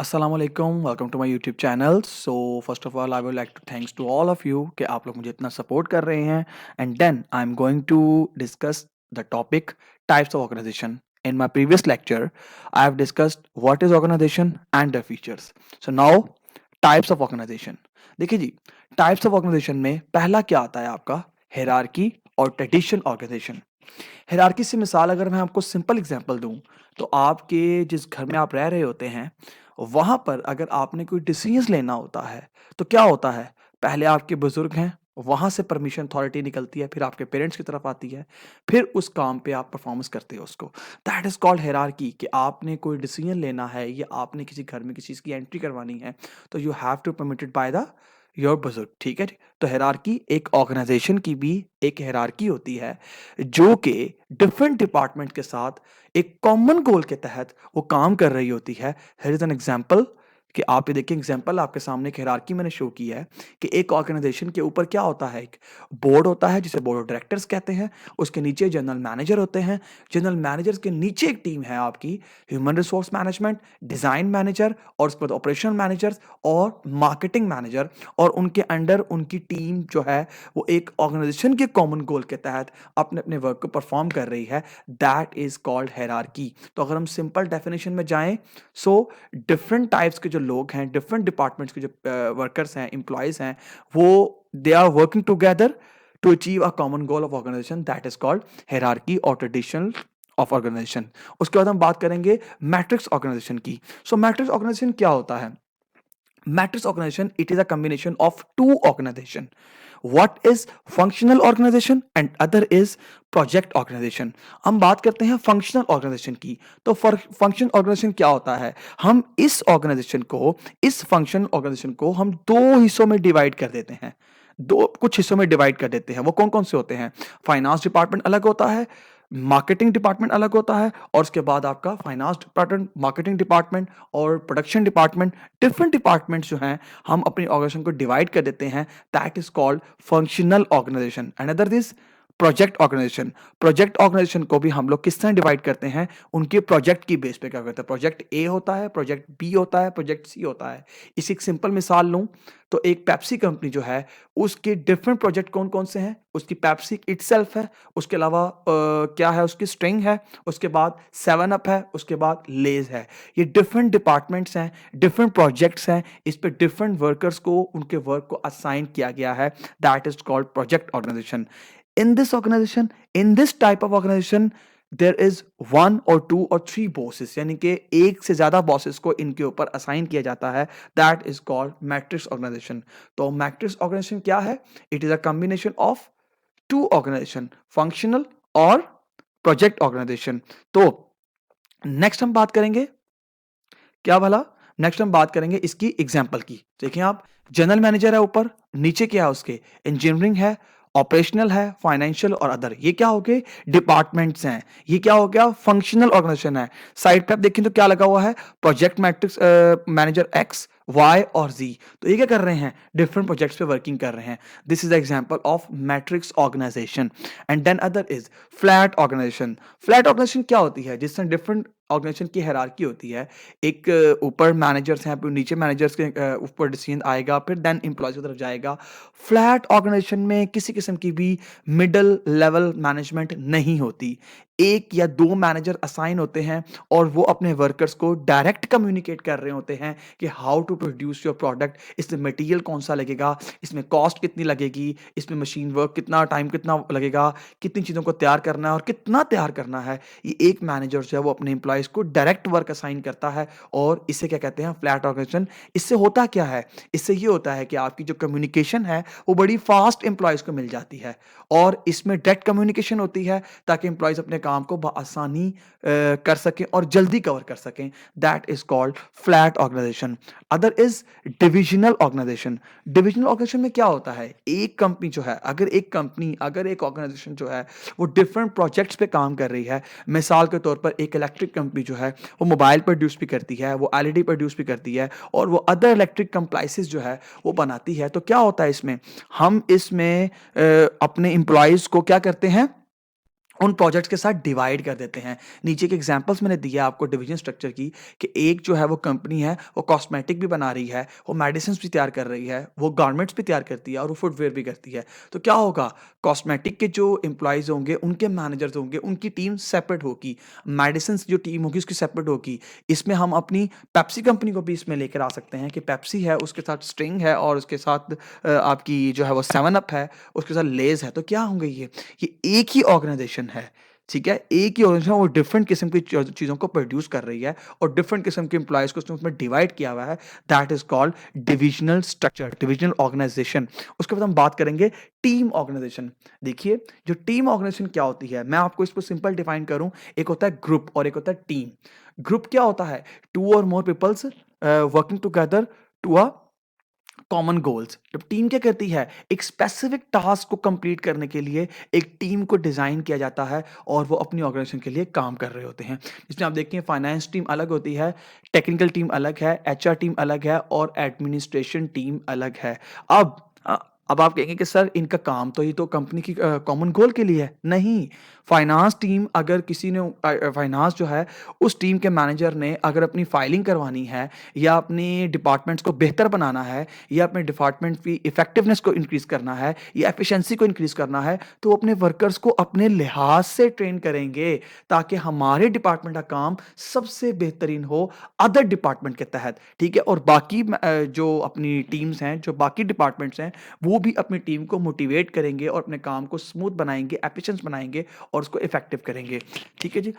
अस्सलाम वालेकुम, welcome to my YouTube channel. So first of all I would like to thanks to all of you कि आप लोग मुझे इतना सपोर्ट कर रहे हैं। And then I am going to discuss the topic types of organization. In my previous lecture, I have discussed what is organization and their features. So now, types of organization. देखिए जी, types of organisation में पहला क्या आता है आपका hierarchy और tradition organisation. Hierarchy से मिसाल अगर मैं आपको सिंपल एग्जांपल दूं तो आपके जिस घर में आप रह रहे होते हैं वहां पर अगर आपने कोई डिसीजंस लेना होता है तो क्या होता है, पहले आपके बुजुर्ग हैं, वहां से परमिशन अथॉरिटी निकलती है, फिर आपके पेरेंट्स की तरफ आती है, फिर उस काम पे आप परफॉर्मेंस करते हो उसको। दैट इज कॉल्ड हायरार्की कि आपने कोई डिसीजन लेना है या आपने किसी घर में किसी चीज की एंट्री करवानी है तो you have to permitted by the your बुजुर्ग। ठीक है जी? तो हायरार्की एक ऑर्गेनाइजेशन की भी एक हायरार्की होती है जो कि डिफरेंट डिपार्टमेंट के साथ एक कॉमन गोल के तहत वो काम कर रही होती है। हियर इज एन एग्जांपल कि आप ये देखिए, एग्जांपल आपके सामने एक हायरार्की मैंने शो की है कि एक ऑर्गेनाइजेशन के ऊपर क्या होता है, एक बोर्ड होता है जिसे बोर्ड ऑफ डायरेक्टर्स कहते हैं, उसके नीचे जनरल मैनेजर होते हैं, जनरल मैनेजर्स के नीचे एक टीम है आपकी human resource management, design manager और उसके बाद ऑपरेशनल मैनेजर्स और मार्केटिंग मैनेजर, और उनके अंडर उनकी टीम जो है वो एक ऑर्गेनाइजेशन के कॉमन गोल के तहत अपने अपने वर्क को परफॉर्म कर रही है। That is called hierarchy. तो अगर हम सिंपल डेफिनेशन में जाएं, सो डिफरेंट टाइप्स के जो लोग हैं, डिफरेंट डिपार्टमेंट्स के जो वर्कर्स हैं, एम्प्लॉयज हैं, वो they are working together to achieve a common goal of organization. That is called hierarchy और ट्रेडिशनल ऑफ ऑर्गेनाइजेशन। उसके बाद हम बात करेंगे मैट्रिक्स ऑर्गेनाइजेशन की। सो मैट्रिक्स ऑर्गेनाइजेशन क्या होता है? Matrix organization, it is a combination of two organization. What is functional organization and other is project organization. हम बात करते हैं फंक्शनल ऑर्गेनाइजेशन की। तो फंक्शन ऑर्गेनाइजेशन क्या होता है? हम इस ऑर्गेनाइजेशन को, इस फंक्शन ऑर्गेनाइजेशन को हम दो हिस्सों में डिवाइड कर देते हैं, दो कुछ हिस्सों में डिवाइड कर देते हैं। वो कौन कौन से होते हैं? फाइनेंस डिपार्टमेंट अलग होता है, मार्केटिंग डिपार्टमेंट अलग होता है, और उसके बाद आपका फाइनेंस डिपार्टमेंट, मार्केटिंग डिपार्टमेंट और प्रोडक्शन डिपार्टमेंट, डिफरेंट डिपार्टमेंट्स जो हैं हम अपनी ऑर्गेनाइजेशन को डिवाइड कर देते हैं। That is called functional organization. And other this project organization. Project organization को भी हम लोग किस तरह डिवाइड करते हैं? उनके प्रोजेक्ट की बेस पे क्या करते हैं? प्रोजेक्ट ए होता है, प्रोजेक्ट बी होता है, प्रोजेक्ट सी होता है। इसी एक सिंपल मिसाल लूं तो एक पेप्सी कंपनी जो है उसके डिफरेंट प्रोजेक्ट कौन कौन से हैं? उसकी पेप्सी इटसेल्फ है, उसके अलावा क्या है, उसकी स्ट्रिंग है, उसके बाद सेवन अप है, उसके बाद लेज है। ये डिफरेंट डिपार्टमेंट्स हैं, डिफरेंट प्रोजेक्ट्स हैं, इस पे डिफरेंट वर्कर्स को उनके वर्क को असाइन किया गया है। That is called project organization. In this organization, in this type of organization, there is one or two or three bosses, यानी कि एक से ज्यादा बॉसेस को इनके ऊपर असाइन किया जाता है। That is called matrix organization. तो मैट्रिक्स ऑर्गेनाइजेशन क्या है? It is a combination of two organization, functional और प्रोजेक्ट ऑर्गेनाइजेशन। तो नेक्स्ट हम बात करेंगे क्या भला? नेक्स्ट हम बात करेंगे इसकी एग्जाम्पल की। देखिए आप, जनरल मैनेजर है ऊपर, नीचे क्या है उसके? इंजीनियरिंग है, ऑपरेशनल है, फाइनेंशियल और अदर। ये क्या हो गए? डिपार्टमेंट्स हैं। ये क्या हो गया? फंक्शनल ऑर्गेनाइजेशन है। साइड पे आप देखें तो क्या लगा हुआ है? Project matrix manager X, Y और जी। तो ये क्या कर रहे हैं? डिफरेंट प्रोजेक्ट्स पे वर्किंग कर रहे हैं। This is the example of matrix organization. And then other is flat organization. Flat organization क्या होती है? जिसमें डिफरेंट ऑर्गेनाइजेशन की हायरार्की होती है। एक ऊपर मैनेजर्स हैं, फिर नीचे मैनेजर्स के ऊपर डिसीजन आएगा, फिर देन एम्प्लॉयज की तरफ जाएगा। फ्लैट ऑर्गेनाइजेशन में किसी किस्म की भी मिडल लेवल मैनेजमेंट नहीं होती। एक या दो मैनेजर असाइन होते हैं और वो अपने वर्कर्स को डायरेक्ट कम्युनिकेट कर रहे होते हैं कि how to produce your product, इसमें मटेरियल कौन सा लगेगा, इसमें कॉस्ट कितनी लगेगी, इसमें मशीन वर्क कितना टाइम कितना लगेगा, कितनी चीज़ों को तैयार करना है और कितना तैयार करना है। ये एक मैनेजर जो है वो अपने एम्प्लॉयज़ को डायरेक्ट वर्क असाइन करता है, और इसे क्या कहते हैं? Flat organization. इससे होता क्या है? इससे ये होता है कि आपकी जो कम्युनिकेशन है वो बड़ी फास्ट एम्प्लॉयज़ को मिल जाती है, और इसमें डायरेक्ट कम्युनिकेशन होती है ताकि एम्प्लॉयज़ अपने काम को बआसानी कर सकें और जल्दी कवर कर सकें। That is called flat organization. Other is divisional organization. Divisional organization में क्या होता है? एक कंपनी जो है, अगर एक कंपनी, अगर एक ऑर्गेनाइजेशन जो है वो डिफरेंट प्रोजेक्ट्स पे काम कर रही है, मिसाल के तौर पर एक इलेक्ट्रिक कंपनी जो है वो मोबाइल प्रोड्यूस भी करती है, वो एलईडी प्रोड्यूस भी करती है, और वो अदर इलेक्ट्रिक कंप्लाइंसेस जो है वो बनाती है। तो क्या होता है इसमें? हम इसमें अपने एम्प्लॉयज़ को क्या करते हैं? उन प्रोजेक्ट्स के साथ डिवाइड कर देते हैं। नीचे के एग्ज़ाम्पल्स मैंने दिए आपको डिवीज़न स्ट्रक्चर की कि एक जो है वो कंपनी है, वो कॉस्मेटिक भी बना रही है, वो मेडिसिन्स भी तैयार कर रही है, वो गारमेंट्स भी तैयार करती है और वो फुटवियर भी करती है। तो क्या होगा, कॉस्मेटिक के जो एम्प्लॉइज़ होंगे, उनके मैनेजर्स होंगे, उनकी टीम सेपरेट होगी। मेडिसिन्स जो टीम होगी उसकी सेपरेट होगी। इसमें हम अपनी पेप्सी कंपनी को भी इसमें लेकर आ सकते हैं कि पेप्सी है, उसके साथ स्टिंग है और उसके साथ आपकी जो है वो 7 अप है, उसके साथ लेज़ है। तो क्या होंगे ये एक ही ऑर्गेनाइजेशन है, ठीक है? एक ही ऑर्गेनाइजेशन वो डिफरेंट किस्म की चीज़ों को प्रोड्यूस कर रही है और डिफरेंट किस्म के एम्प्लॉइज़ को उसने उसमें डिवाइड किया हुआ है। That is called divisional structure, divisional organization. उसके बाद हम बात करेंगे टीम ऑर्गेनाइजेशन। देखिए, जो टीम ऑर्गेनाइजेशन क्या होती है, मैं आपको इसको सिंपल डिफाइन करूँ, एक होता है ग्रुप और एक होता है टीम। ग्रुप क्या होता है? 2 or more peoples working together to a common goals. जब टीम क्या करती है, एक स्पेसिफिक टास्क को कंप्लीट करने के लिए एक टीम को डिजाइन किया जाता है और वो अपनी ऑर्गेनाइजेशन के लिए काम कर रहे होते हैं। इसमें आप देखिए फाइनेंस टीम अलग होती है, टेक्निकल टीम अलग है, एचआर टीम अलग है और एडमिनिस्ट्रेशन टीम अलग है। अब अ, अब आप कहेंगे कि सर इनका काम तो ये तो कंपनी की कॉमन गोल के लिए है। नहीं, फाइनेंस टीम अगर किसी ने फाइनेंस जो है उस टीम के मैनेजर ने अगर अपनी फाइलिंग करवानी है या अपने डिपार्टमेंट्स को बेहतर बनाना है या अपने डिपार्टमेंट की इफेक्टिवनेस को इंक्रीज करना है या एफिशिएंसी को इंक्रीज करना है, तो वो अपने वर्कर्स को अपने लिहाज से ट्रेन करेंगे ताकि हमारे डिपार्टमेंट का काम सबसे बेहतरीन हो अदर डिपार्टमेंट के तहत, ठीक है? और बाकी जो अपनी टीम्स हैं, जो बाकी डिपार्टमेंट्स हैं, वो भी अपनी टीम को मोटिवेट करेंगे और अपने काम को स्मूथ बनाएंगे, एफिशिएंट बनाएंगे और उसको इफेक्टिव करेंगे। ठीक है जी।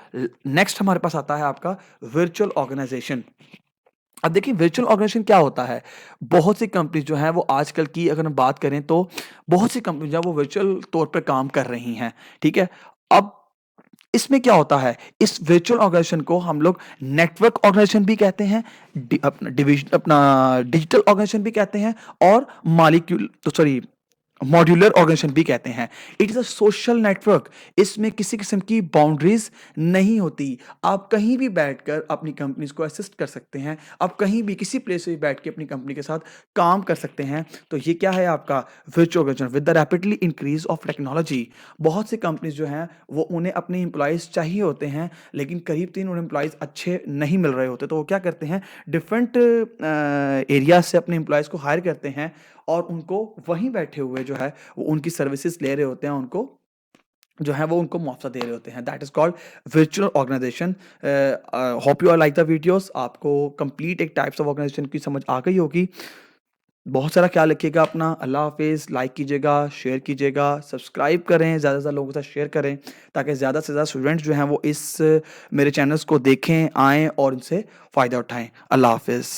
नेक्स्ट हमारे पास आता है आपका वर्चुअल ऑर्गेनाइजेशन। अब देखिए वर्चुअल ऑर्गेनाइजेशन क्या होता है? बहुत सी कंपनीज़ जो हैं वो आजकल की अगर हम बात करें तो बहुत सी कंपनी जो है वो वर्चुअल तौर पे काम कर रही हैं, ठीक है? अब इसमें क्या होता है? इस वर्चुअल ऑर्गेनाइजेशन को हम लोग नेटवर्क ऑर्गेनाइजेशन भी कहते हैं, अपना डिजिटल ऑर्गेनाइजेशन भी कहते हैं और मॉलिक्यूल तो सॉरी मॉड्यूलर ऑर्गेनाइजेशन भी कहते हैं। It is a social network. इसमें किसी किस्म की बाउंड्रीज़ नहीं होती। आप कहीं भी बैठकर अपनी कंपनीज़ को असिस्ट कर सकते हैं। आप कहीं भी किसी प्लेस पे भी बैठ के अपनी कंपनी के साथ काम कर सकते हैं। तो ये क्या है आपका virtual organization with the rapidly increase of technology. बहुत सी कंपनीज़ जो हैं वो उन्हें अपने एम्प्लॉइज़ चाहिए होते हैं, लेकिन करीब 3 उन्हें एम्प्लॉइज़ अच्छे नहीं मिल रहे होते। तो वो क्या करते हैं, डिफरेंट एरियाज़ से अपने एम्प्लॉइज़ को हायर करते हैं और उनको वहीं बैठे हुए जो है वो उनकी सर्विसेज ले रहे होते हैं, उनको जो है वो उनको मुआवजा दे रहे होते हैं। That is called virtual organization. Hope you are like the videos. आपको कंप्लीट एक टाइप्स ऑफ ऑर्गेनाइजेशन की समझ आ गई होगी। बहुत सारा ख्याल रखिएगा अपना। अल्लाह हाफिज़। लाइक कीजिएगा, शेयर कीजिएगा, सब्सक्राइब करें, ज़्यादा से ज़्यादा लोगों के साथ शेयर करें ताकि ज़्यादा से ज़्यादा स्टूडेंट्स जो हैं वो इस मेरे चैनल्स को देखें, आएँ और इनसे फ़ायदा उठाएँ। अल्लाह हाफिज़।